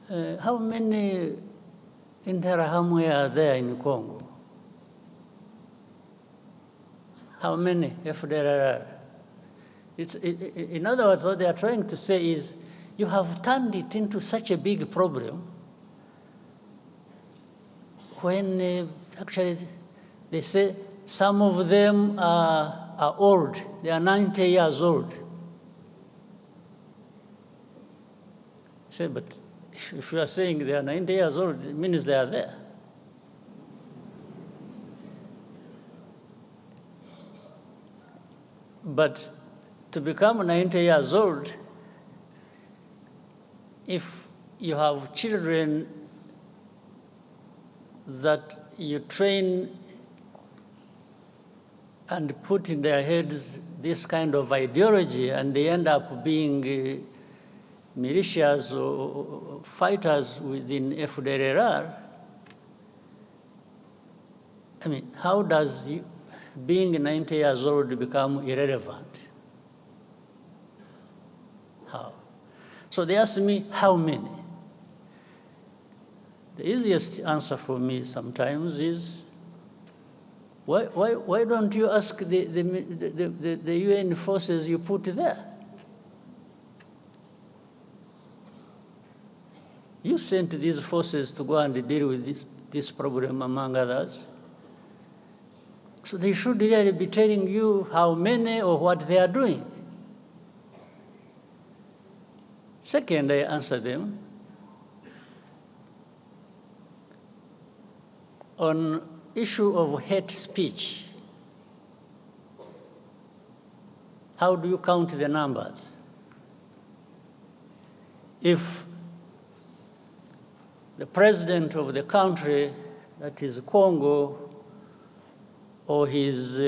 How many INTERAHAMWE are there in Congo? How many FDLR? In other words, what they are trying to say is, you have turned it into such a big problem when actually they say some of them are old. They are 90 years old. Say, but if you are saying they are 90 years old, it means they are there. But to become 90 years old, if you have children that you train and put in their heads this kind of ideology, and they end up being militias or fighters within FDLR, I mean, how does being 90 years old become irrelevant? How? So they ask me, how many? The easiest answer for me sometimes is, why don't you ask the UN forces you put there? You sent these forces to go and deal with this problem, among others. So they should really be telling you how many or what they are doing. Second, I answer them on issue of hate speech. How do you count the numbers? If the president of the country, that is Congo, or his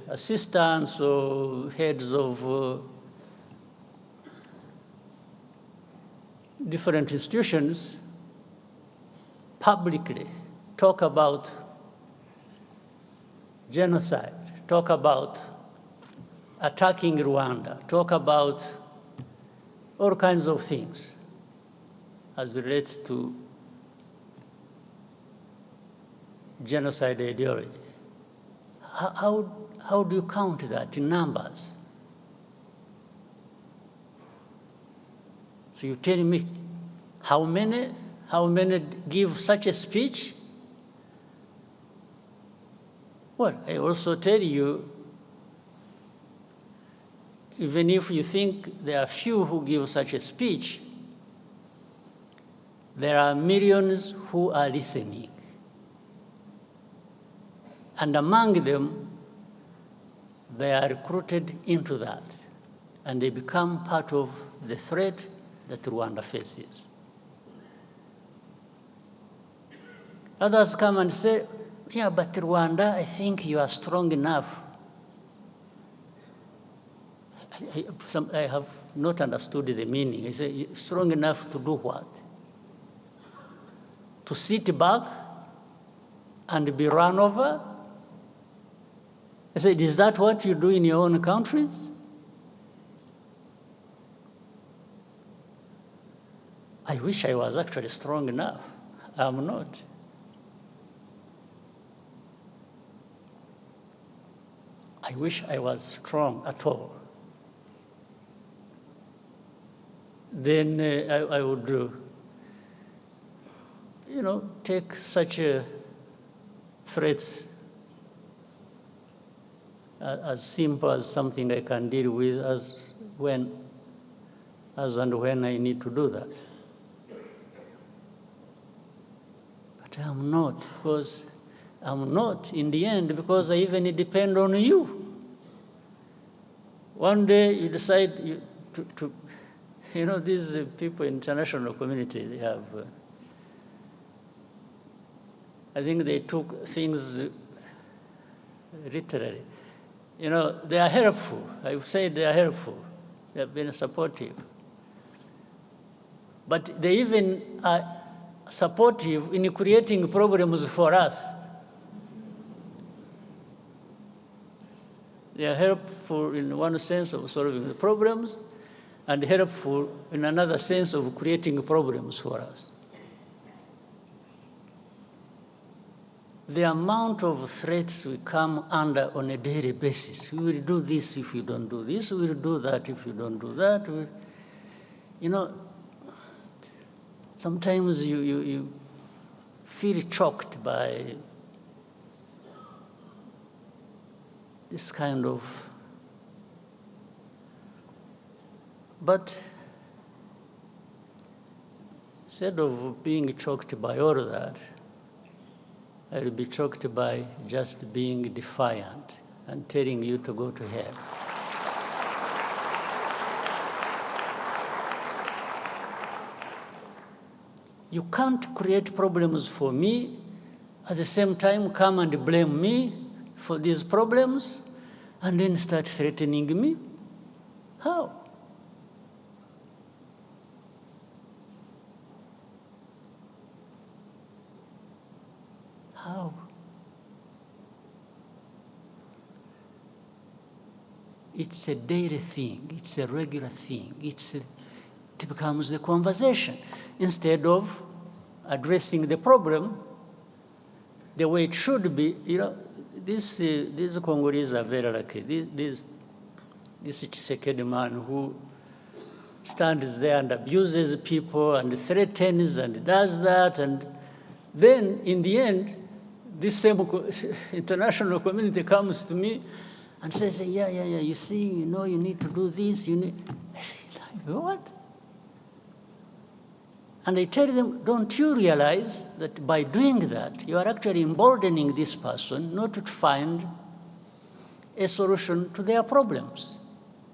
assistants or heads of different institutions publicly talk about genocide, talk about attacking Rwanda, talk about all kinds of things as relates to genocide ideology. How do you count that in numbers? So you tell me how many give such a speech? Well, I also tell you, even if you think there are few who give such a speech, there are millions who are listening. And among them, they are recruited into that, and they become part of the threat that Rwanda faces. Others come and say, yeah, but Rwanda, I think you are strong enough. I have not understood the meaning. I say, strong enough to do what? To sit back and be run over? I said, is that what you do in your own countries? I wish I was actually strong enough. I'm not. I wish I was strong at all. Then I would, take such threats as simple as something I can deal with as and when I need to do that. But I'm not, because I'm not in the end, because I even depend on you. One day you decide these people in international community, they have, I think they took things literally. They are helpful. I would say they are helpful. They have been supportive. But they even are supportive in creating problems for us. They are helpful in one sense of solving the problems, and helpful in another sense of creating problems for us. the amount of threats we come under on a daily basis. We will do this if you don't do this. We will do that if you don't do that. You know, sometimes you feel choked by this kind of, but instead of being choked by all of that, I will be choked by just being defiant and telling you to go to hell. You can't create problems for me, at the same time come and blame me for these problems, and then start threatening me. How? How? It's a daily thing. It's a regular thing. It becomes the conversation. Instead of addressing the problem the way it should be, you know, these Congolese are very lucky. This Tshisekedi man who stands there and abuses people and threatens and does that, and then in the end, this same international community comes to me and says, yeah, you see, you know, you need to do this, you need, I say, what? And I tell them, don't you realize that by doing that, you are actually emboldening this person not to find a solution to their problems,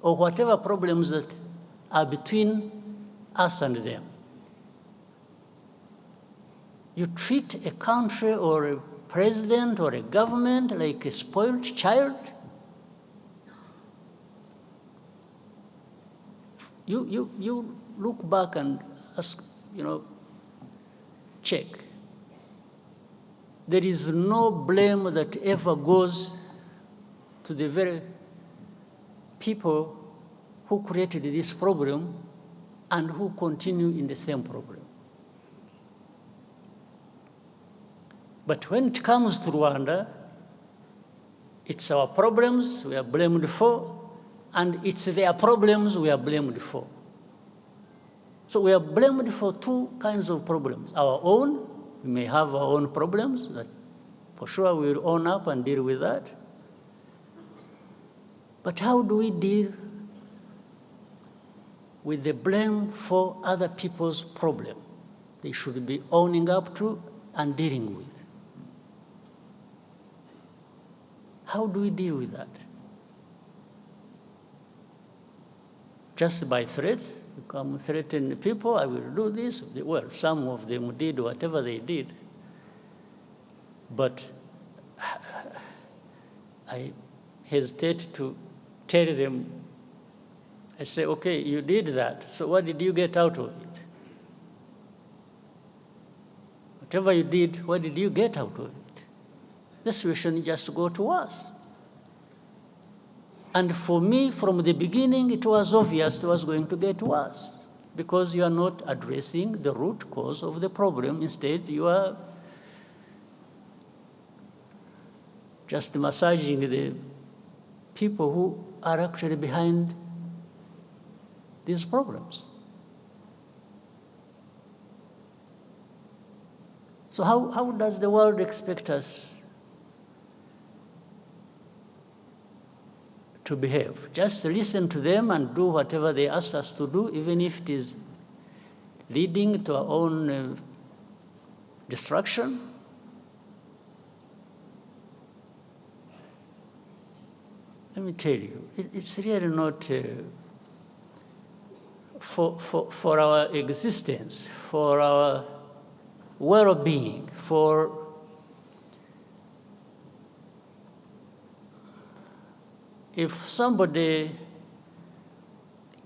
or whatever problems that are between us and them. You treat a country or a president or a government like a spoiled child. You look back and ask, you know, check. There is no blame that ever goes to the very people who created this problem and who continue in the same problem. But when it comes to Rwanda, it's our problems we are blamed for, and it's their problems we are blamed for. So we are blamed for two kinds of problems. Our own, we may have our own problems that for sure we will own up and deal with that. But how do we deal with the blame for other people's problem? They should be owning up to and dealing with. How do we deal with that? Just by threats? You come threaten people, I will do this. Well, some of them did whatever they did. But I hesitate to tell them, I say, okay, you did that, so what did you get out of it? Whatever you did, what did you get out of it? The situation just got worse. And for me, from the beginning, it was obvious it was going to get worse because you are not addressing the root cause of the problem. Instead, you are just massaging the people who are actually behind these problems. So how does the world expect us to behave? Just listen to them and do whatever they ask us to do, even if it is leading to our own destruction? Let me tell you, it's really not for our existence, for our well-being, for if somebody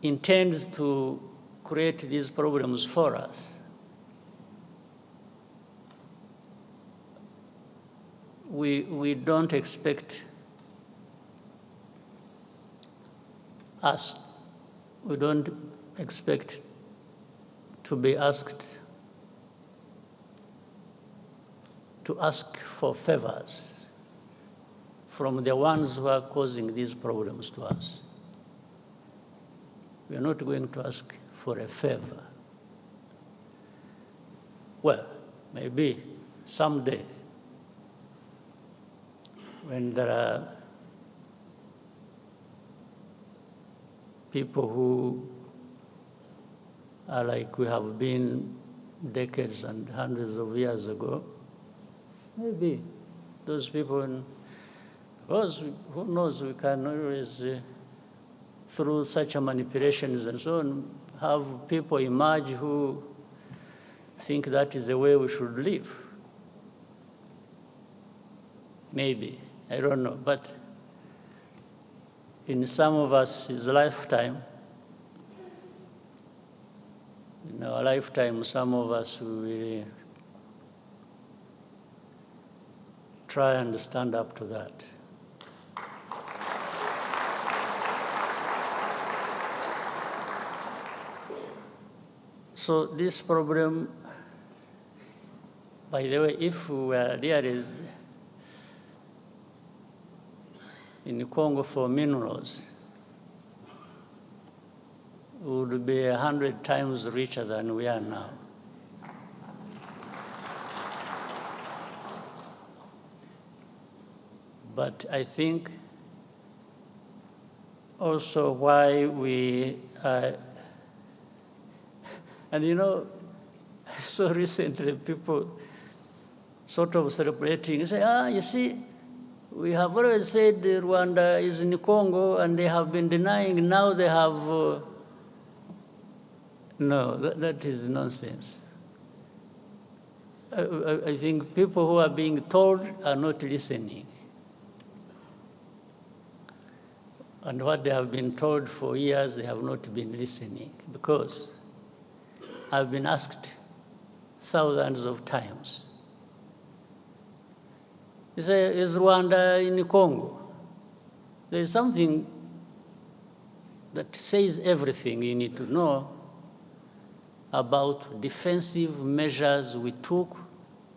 intends to create these problems for us, we don't expect we don't expect to be asked to ask for favors from the ones who are causing these problems to us. We are not going to ask for a favor. Well, maybe someday, when there are people who are like we have been decades and hundreds of years ago, maybe those people, because who knows, we can always, through such manipulations and so on, have people emerge who think that is the way we should live. Maybe, I don't know, but in some of us, his lifetime, in our lifetime, some of us will try and stand up to that. So this problem, by the way, if we were really in Congo for minerals, would be 100 times richer than we are now. But I think also why we and you know, I saw recently people sort of celebrating, say, you see, we have always said Rwanda is in Congo and they have been denying, now they have, no, that is nonsense. I think people who are being told are not listening. And what they have been told for years, they have not been listening, because I've been asked thousands of times. You say, is Rwanda in Congo? There is something that says everything you need to know about defensive measures we took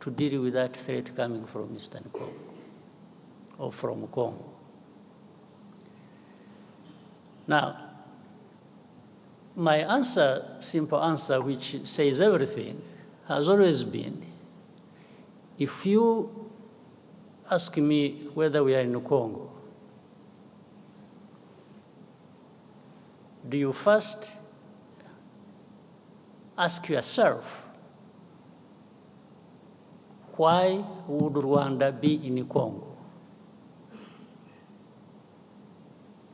to deal with that threat coming from Eastern Congo or from Congo. Now, my answer, simple answer, which says everything, has always been, if you ask me whether we are in Congo, do you first ask yourself, why would Rwanda be in Congo?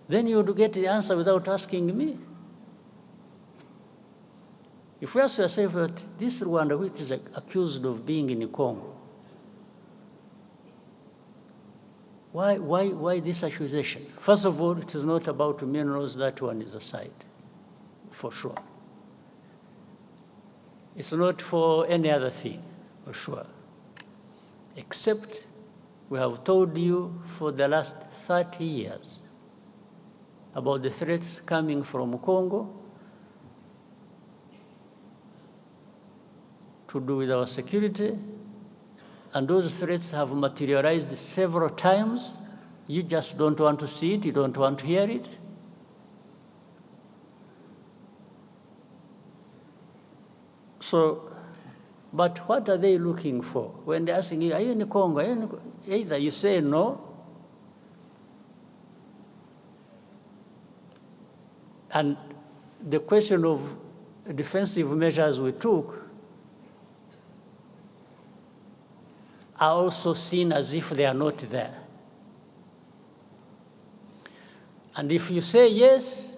Then you would get the answer without asking me. If you ask yourself that this Rwanda, which is accused of being in Congo, why this accusation? First of all, it is not about minerals, that one is aside, for sure. It's not for any other thing, for sure. Except we have told you for the last 30 years about the threats coming from Congo to do with our security, and those threats have materialized several times. You just don't want to see it, you don't want to hear it. So, but what are they looking for? When they're asking you, are you in Congo? Are you in Congo? Either you say no, and the question of defensive measures we took are also seen as if they are not there. And if you say yes,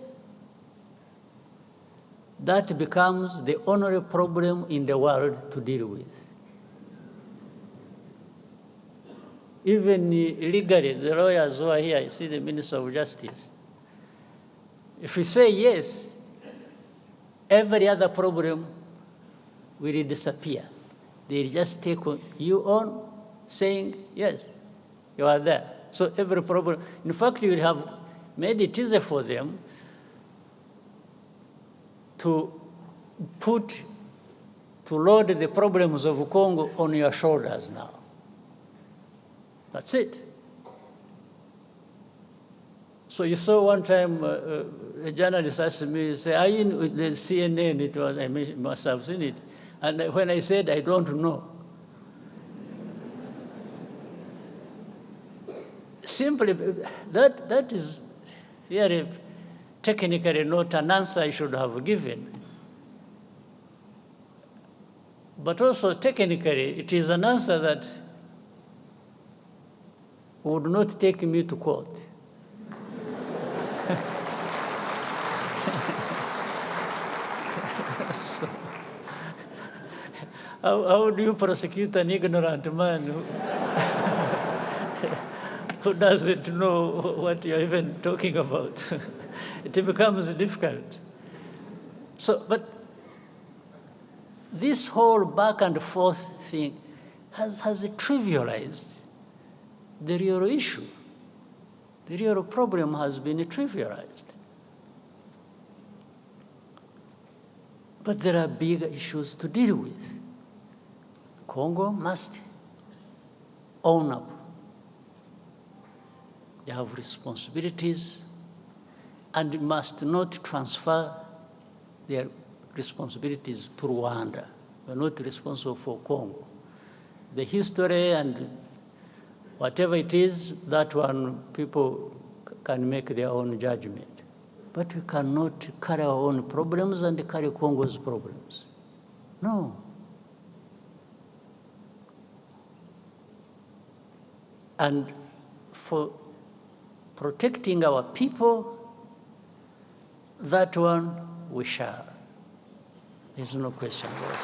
that becomes the only problem in the world to deal with. Even legally, the lawyers who are here, you see the Minister of Justice, if you say yes, every other problem will disappear. They'll just take you on saying, yes, you are there. So every problem, in fact, you will have made it easier for them to load the problems of Congo on your shoulders now. That's it. So you saw one time a journalist asked me, say, are you in the CNN? It was, I must have seen it. And when I said, I don't know, simply, that is really technically not an answer I should have given. But also technically, it is an answer that would not take me to court. So, how do you prosecute an ignorant man who doesn't know what you're even talking about? It becomes difficult. So, but this whole back and forth thing has trivialized the real issue. The real problem has been trivialized. But there are big issues to deal with. Congo must own up. They have responsibilities and must not transfer their responsibilities to Rwanda. We're not responsible for Congo. The history and whatever it is, that one, people can make their own judgment. But we cannot carry our own problems and carry Congo's problems. No. And for protecting our people, that one we shall. There's no question about it.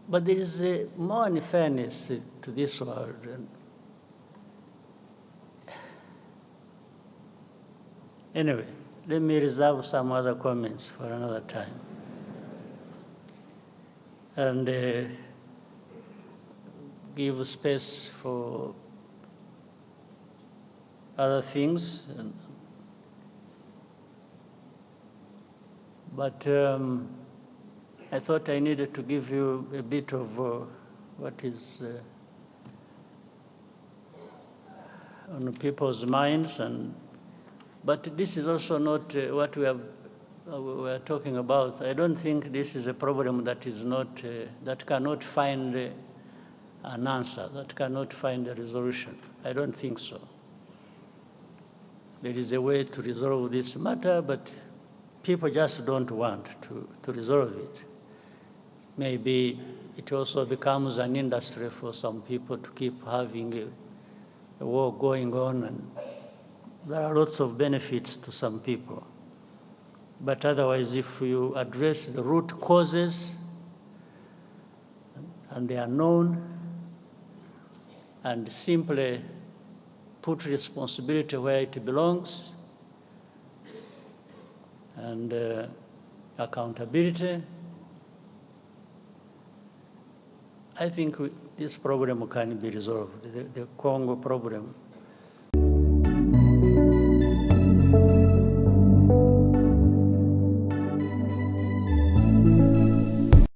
But there is more unfairness to this world. Anyway, let me reserve some other comments for another time. And give space for other things. But I thought I needed to give you a bit of what is on people's minds, but this is also not what we are talking about. I don't think this is a problem that is not that cannot find an answer, that cannot find a resolution. I don't think so. There is a way to resolve this matter, but people just don't want to resolve it. Maybe it also becomes an industry for some people to keep having a war going on, and there are lots of benefits to some people. But otherwise, if you address the root causes, and they are known, and simply put responsibility where it belongs, and accountability, I think this problem can be resolved. The Congo problem